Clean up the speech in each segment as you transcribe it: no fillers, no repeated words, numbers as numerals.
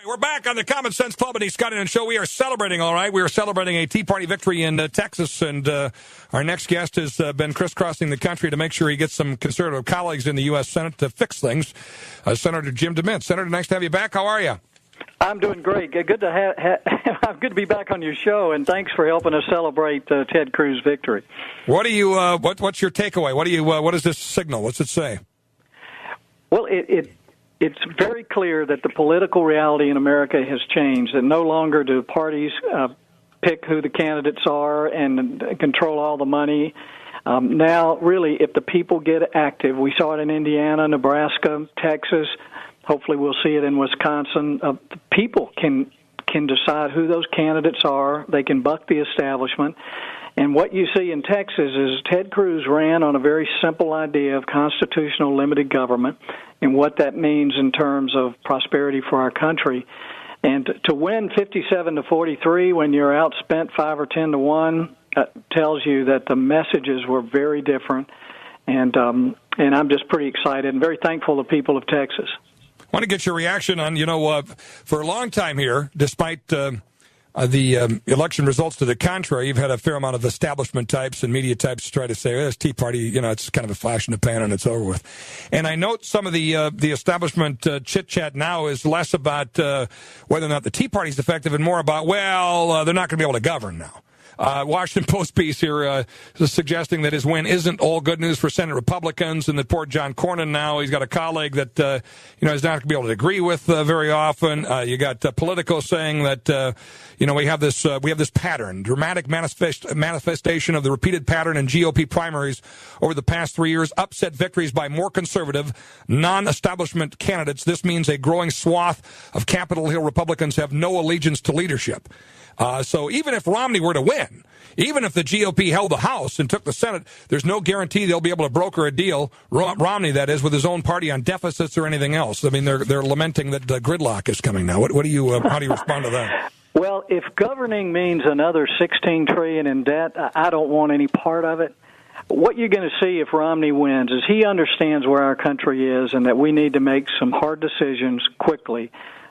We're back on the Common Sense Club and the Scott Hennen Show. We are celebrating, all right. We are celebrating a Tea Party victory in Texas, and our next guest has been crisscrossing the country to make sure he gets some conservative colleagues in the U.S. Senate to fix things. Senator Jim DeMint. Senator, nice to have you back. How are you? I'm doing great. Good to good to be back on your show, and thanks for helping us celebrate Ted Cruz' victory. What do you? What's your takeaway? What does this signal? What's it say? Well, it's very clear that the political reality in America has changed, that no longer do parties pick who the candidates are and control all the money. Now, really, if the people get active, we saw it in Indiana, Nebraska, Texas, hopefully we'll see it in Wisconsin, the people can decide who those candidates are. They can buck the establishment. And what you see in Texas is Ted Cruz ran on a very simple idea of constitutional limited government and what that means in terms of prosperity for our country. And to win 57-43 when you're outspent 5 or 10 to 1 tells you that the messages were very different. And I'm just pretty excited and very thankful to the people of Texas. I want to get your reaction on, for a long time here, despite the election results to the contrary, you've had a fair amount of establishment types and media types try to say, this Tea Party, it's kind of a flash in the pan and it's over with. And I note some of the establishment chit-chat now is less about whether or not the Tea Party is effective and more about, they're not going to be able to govern now. Washington Post piece here suggesting that his win isn't all good news for Senate Republicans, and that poor John Cornyn now, he's got a colleague that, he's not going to be able to agree with very often. You got Politico saying that, we have this pattern, dramatic manifestation of the repeated pattern in GOP primaries over the past 3 years, upset victories by more conservative, non-establishment candidates. This means a growing swath of Capitol Hill Republicans have no allegiance to leadership. So even if Romney were to win, even if the GOP held the House and took the Senate, there's no guarantee they'll be able to broker a deal, Romney, that is, with his own party on deficits or anything else. I mean, they're lamenting that gridlock is coming now. What do you, how do you respond to that? Well, if governing means another $16 trillion in debt, I don't want any part of it. What you're going to see if Romney wins is he understands where our country is and that we need to make some hard decisions quickly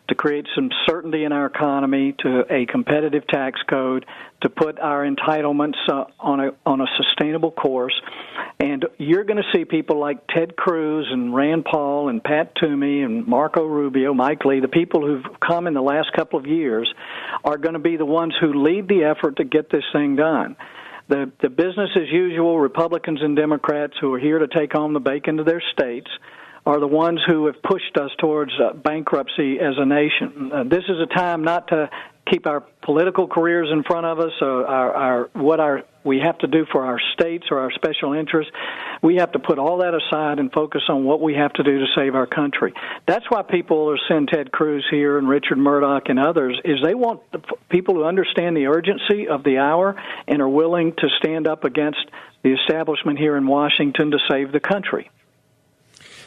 to create some certainty in our economy, to a competitive tax code, to put our entitlements on a sustainable course. And you're going to see people like Ted Cruz and Rand Paul and Pat Toomey and Marco Rubio, Mike Lee, the people who've come in the last couple of years, are going to be the ones who lead the effort to get this thing done. The business as usual Republicans and Democrats who are here to take home the bacon to their states are the ones who have pushed us towards bankruptcy as a nation. This is a time not to keep our political careers in front of us, or what we have to do for our states or our special interests. We have to put all that aside and focus on what we have to do to save our country. That's why people are sending Ted Cruz here and Richard Murdoch and others, is they want the people who understand the urgency of the hour and are willing to stand up against the establishment here in Washington to save the country.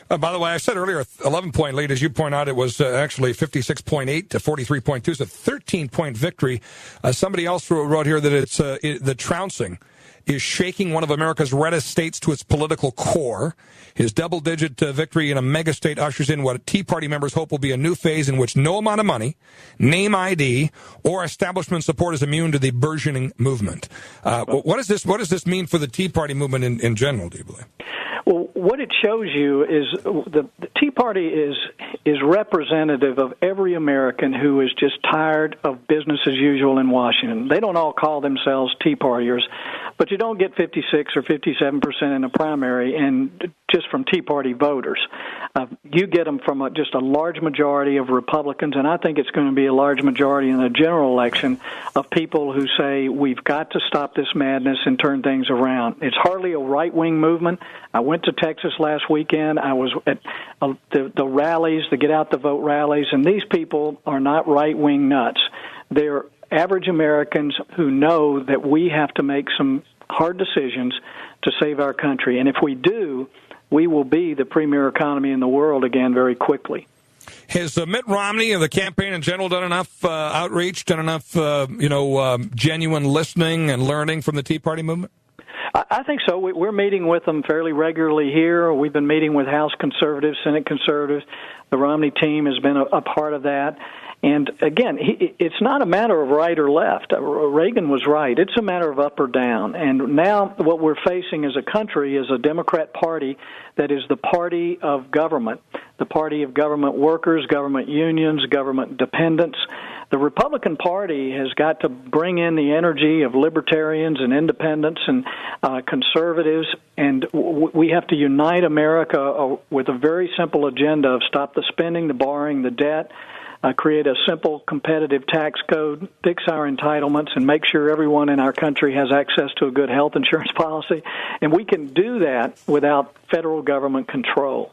By the way, I said earlier, 11-point lead. As you point out, it was actually 56.8 to 43.2. It's a 13-point victory. Somebody else wrote here that the trouncing is shaking one of America's reddest states to its political core. His double-digit victory in a mega-state ushers in what Tea Party members hope will be a new phase in which no amount of money, name ID, or establishment support is immune to the burgeoning movement. What does this mean for the Tea Party movement in general, do you believe? Well, what it shows you is the Tea Party is representative of every American who is just tired of business as usual in Washington. They don't all call themselves Tea Partiers, but you don't get 56 or 57% in a primary and just from Tea Party voters. You get them from just a large majority of Republicans, and I think it's going to be a large majority in the general election of people who say we've got to stop this madness and turn things around. It's hardly a right-wing movement. I went to Texas last weekend. I was at the rallies, the Get Out the Vote rallies, and these people are not right-wing nuts. They're average Americans who know that we have to make some hard decisions to save our country. And if we do, we will be the premier economy in the world again very quickly. Has Mitt Romney and the campaign in general done enough outreach, done enough, genuine listening and learning from the Tea Party movement? I think so. We're meeting with them fairly regularly here. We've been meeting with House conservatives, Senate conservatives. The Romney team has been a part of that. And again, it's not a matter of right or left. Reagan was right. It's a matter of up or down. And now what we're facing as a country is a Democrat Party that is the party of government, the party of government workers, government unions, government dependents. The Republican Party has got to bring in the energy of libertarians and independents and conservatives, and we have to unite America with a very simple agenda of stop the spending, the borrowing, the debt, create a simple competitive tax code, fix our entitlements, and make sure everyone in our country has access to a good health insurance policy. And we can do that without federal government control.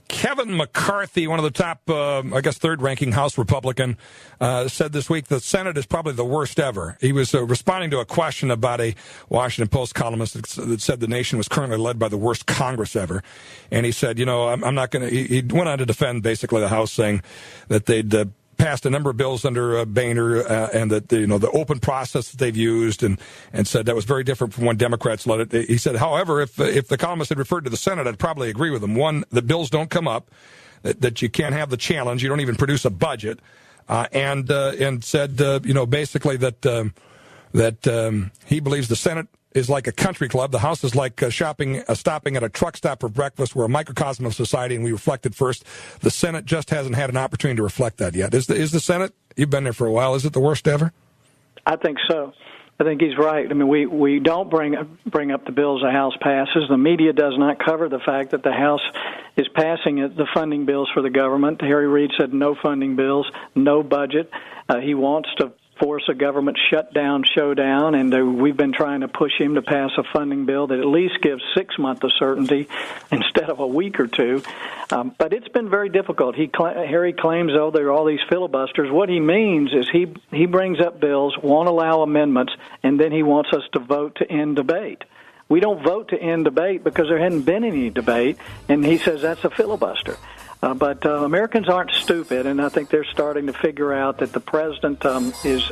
Kevin McCarthy, one of the top, third-ranking House Republican, said this week the Senate is probably the worst ever. He was responding to a question about a Washington Post columnist that said the nation was currently led by the worst Congress ever. And he said, I'm not going to... He went on to defend basically the House, saying that they'd passed a number of bills under Boehner and that the open process that they've used, and said that was very different from when Democrats led it. He said, however, if the columnist had referred to the Senate, I'd probably agree with him. One, the bills don't come up, that you can't have the challenge, you don't even produce a budget, and said basically that he believes the Senate is like a country club. The House is like stopping at a truck stop for breakfast. We're a microcosm of society, and we reflect it first. The Senate just hasn't had an opportunity to reflect that yet. Is the Senate, you've been there for a while, is it the worst ever? I think so. I think he's right. I mean, we don't bring up the bills the House passes. The media does not cover the fact that the House is passing the funding bills for the government. Harry Reid said no funding bills, no budget. He wants to force a government showdown, and we've been trying to push him to pass a funding bill that at least gives 6 months of certainty instead of a week or two. But it's been very difficult. Harry claims, there are all these filibusters. What he means is he brings up bills, won't allow amendments, and then he wants us to vote to end debate. We don't vote to end debate because there hadn't been any debate, and he says that's a filibuster. But Americans aren't stupid, and I think they're starting to figure out that the president is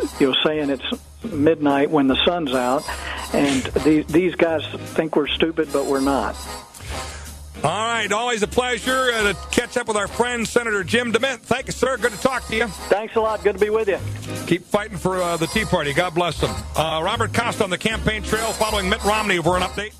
saying it's midnight when the sun's out, and these guys think we're stupid, but we're not. All right, always a pleasure to catch up with our friend, Senator Jim DeMint. Thank you, sir. Good to talk to you. Thanks a lot. Good to be with you. Keep fighting for the Tea Party. God bless them. Robert Costa on the campaign trail following Mitt Romney for an update.